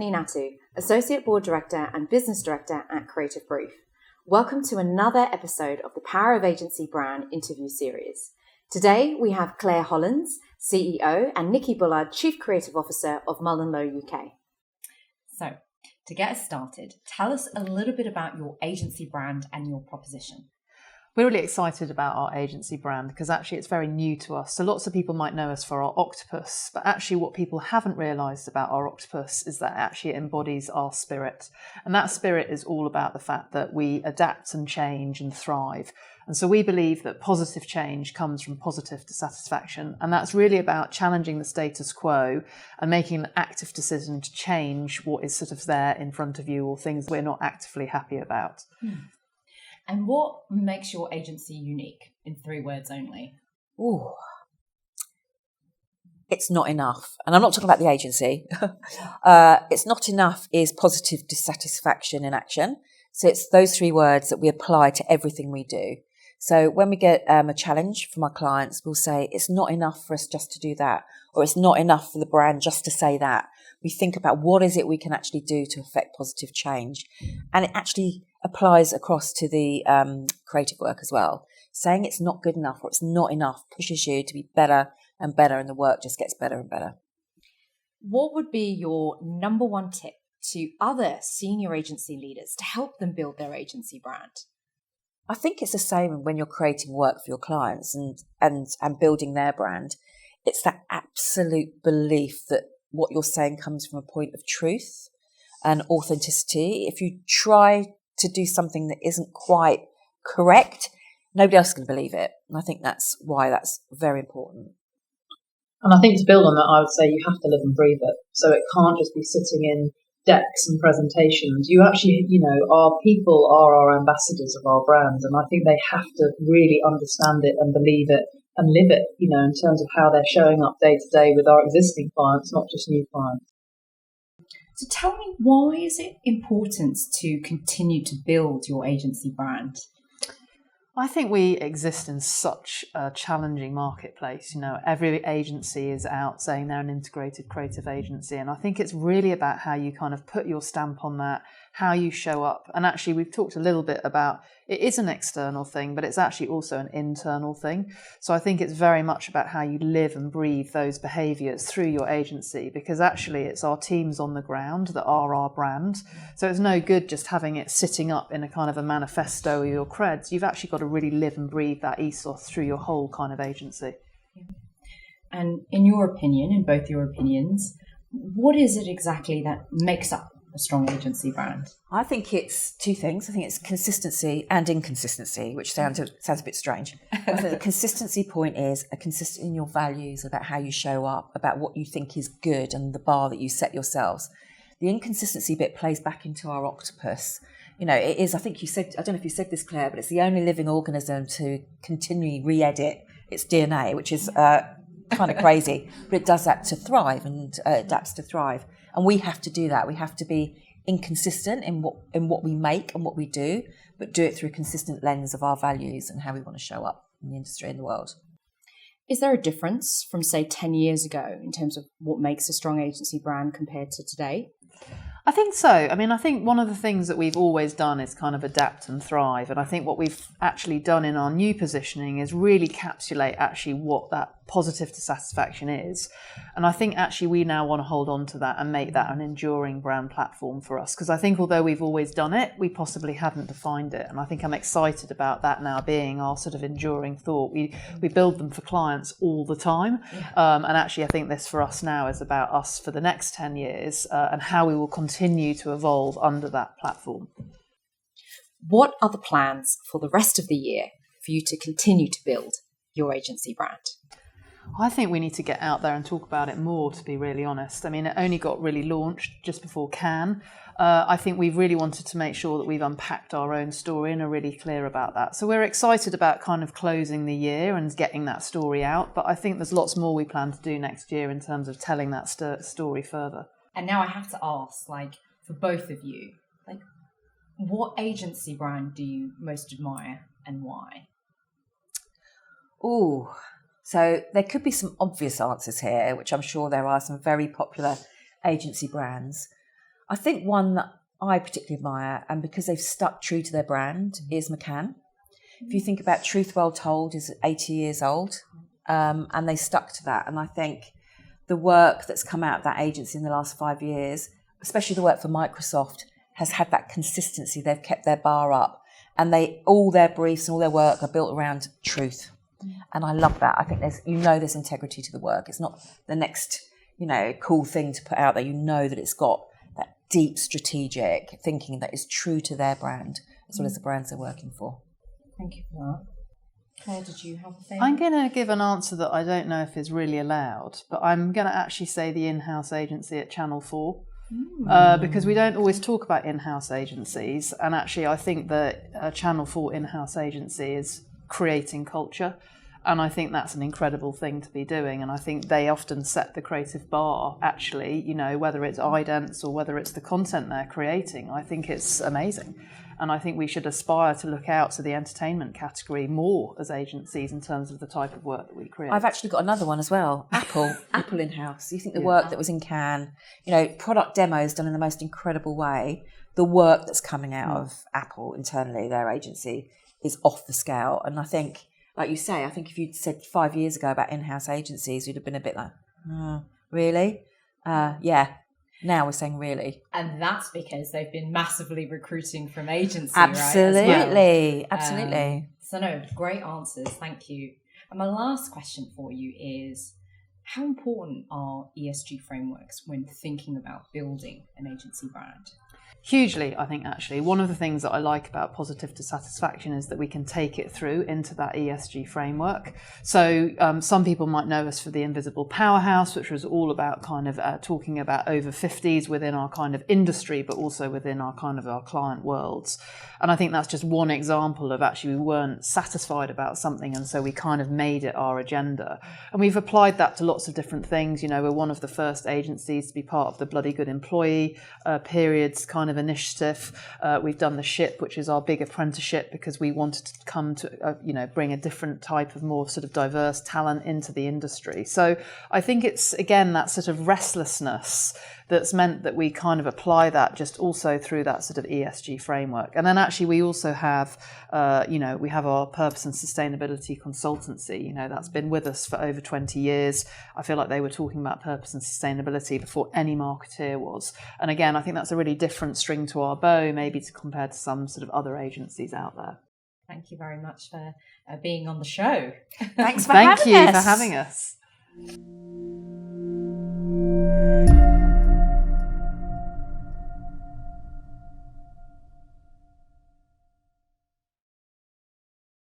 Stephanie Nattu, Associate Board Director and Business Director at Creativebrief. Welcome to another episode of the Power of Agency Brand interview series. Today we have Claire Hollands, CEO, and Nicky Bullard, Chief Creative Officer of MullenLowe UK. So, to get us started, tell us a little bit about your agency brand and your proposition. We're really excited about our agency brand because actually it's very new to us. So lots of people might know us for our octopus, but actually what people haven't realised about our octopus is that actually it embodies our spirit. And that spirit is all about the fact that we adapt and change and thrive. And so we believe that positive change comes from positive dissatisfaction. And that's really about challenging the status quo and making an active decision to change what is sort of there in front of you or things we're not actively happy about. And what makes your agency unique in 3 words only? Ooh, it's not enough. And I'm not talking about the agency. It's not enough is positive dissatisfaction in action. So it's those 3 words that we apply to everything we do. So when we get a challenge from our clients, we'll say it's not enough for us just to do that, or it's not enough for the brand just to say that. We think about what is it we can actually do to affect positive change. And it actually applies across to the creative work as well. Saying it's not good enough or it's not enough pushes you to be better and better, and the work just gets better and better. What would be your number 1 tip to other senior agency leaders to help them build their agency brand? I think it's the same when you're creating work for your clients and building their brand. It's that absolute belief that what you're saying comes from a point of truth and authenticity. If you try to do something that isn't quite correct, nobody else can believe it. And I think that's why that's very important. And I think to build on that, I would say you have to live and breathe it. So it can't just be sitting in decks and presentations. You actually, our people are our ambassadors of our brand. And I think they have to really understand it and believe it and live it, in terms of how they're showing up day to day with our existing clients, not just new clients. So tell me, why is it important to continue to build your agency brand? I think we exist in such a challenging marketplace. Every agency is out saying they're an integrated creative agency. And I think it's really about how you kind of put your stamp on that, how you show up. And actually, we've talked a little bit about it is an external thing, but it's actually also an internal thing. So I think it's very much about how you live and breathe those behaviours through your agency, because actually it's our teams on the ground that are our brand. So it's no good just having it sitting up in a kind of a manifesto or your creds. You've actually got to really live and breathe that ethos through your whole kind of agency. And in your opinion, in both your opinions, what is it exactly that makes up a strong agency brand? I think it's 2 things. I think it's consistency and inconsistency, which sounds a bit strange. I think the consistency point is a consistency in your values, about how you show up, about what you think is good and the bar that you set yourselves. The inconsistency bit plays back into our octopus. It is, I think you said, I don't know if you said this, Claire, but it's the only living organism to continually re-edit its DNA, which is kind of crazy, but it does that to thrive and adapts to thrive. And we have to do that. We have to be inconsistent in what we make and what we do, but do it through a consistent lens of our values and how we want to show up in the industry and the world. Is there a difference from, say, 10 years ago in terms of what makes a strong agency brand compared to today? I think so. I think one of the things that we've always done is kind of adapt and thrive. And I think what we've actually done in our new positioning is really encapsulate actually what that positive dissatisfaction is. And I think actually we now want to hold on to that and make that an enduring brand platform for us. Because I think although we've always done it, we possibly haven't defined it. And I think I'm excited about that now being our sort of enduring thought. We build them for clients all the time. And actually I think this for us now is about us for the next 10 years and how we will continue to evolve under that platform. What are the plans for the rest of the year for you to continue to build your agency brand? I think we need to get out there and talk about it more, to be really honest. It only got really launched just before Cannes. I think we've really wanted to make sure that we've unpacked our own story and are really clear about that. So we're excited about kind of closing the year and getting that story out. But I think there's lots more we plan to do next year in terms of telling that story further. And now I have to ask, for both of you, what agency brand do you most admire and why? Ooh. So there could be some obvious answers here, which I'm sure there are some very popular agency brands. I think one that I particularly admire, and because they've stuck true to their brand, is McCann. If you think about Truth Well Told is 80 years old, and they stuck to that. And I think the work that's come out of that agency in the last 5 years, especially the work for Microsoft, has had that consistency. They've kept their bar up, and all their briefs and all their work are built around truth. And I love that. I think there's integrity to the work. It's not the next, cool thing to put out there. You know that it's got that deep strategic thinking that is true to their brand as well as the brands they're working for. Thank you for that. Claire, did you have a thing? I'm going to give an answer that I don't know if is really allowed, but I'm going to actually say the in-house agency at Channel 4. Because we don't always talk about in-house agencies, and actually I think that Channel 4 in-house agency is creating culture, and I think that's an incredible thing to be doing, and I think they often set the creative bar, actually, whether it's idents or whether it's the content they're creating. I think it's amazing, and I think we should aspire to look out to the entertainment category more as agencies in terms of the type of work that we create. I've actually got another one as well. Apple in-house. You think the work that was in Cannes, product demos done in the most incredible way. The work that's coming out of Apple internally, their agency, is off the scale. And I think, like you say, if you'd said 5 years ago about in-house agencies, you'd have been a bit like, really? Yeah. Now we're saying really. And that's because they've been massively recruiting from agency, Absolutely. Right? As well. Absolutely. So no, great answers. Thank you. And my last question for you is, how important are ESG frameworks when thinking about building an agency brand? Hugely, I think, actually. One of the things that I like about positive dissatisfaction is that we can take it through into that ESG framework. So some people might know us for the Invisible Powerhouse, which was all about kind of talking about over 50s within our kind of industry, but also within our kind of our client worlds. And I think that's just one example of actually we weren't satisfied about something, and so we kind of made it our agenda. And we've applied that to lots of different things. We're one of the first agencies to be part of the Bloody Good Employee periods kind of initiative. We've done the SHIP, which is our big apprenticeship, because we wanted to come to bring a different type of more sort of diverse talent into the industry. So I think it's again that sort of restlessness that's meant that we kind of apply that just also through that sort of ESG framework. And then actually we also have we have our purpose and sustainability consultancy. That's been with us for over 20 years. I feel like they were talking about purpose and sustainability before any marketeer was. And again, I think that's a really different string to our bow, maybe compared to some sort of other agencies out there. Thank you very much for being on the show. Thanks for having us. Thank you for having us.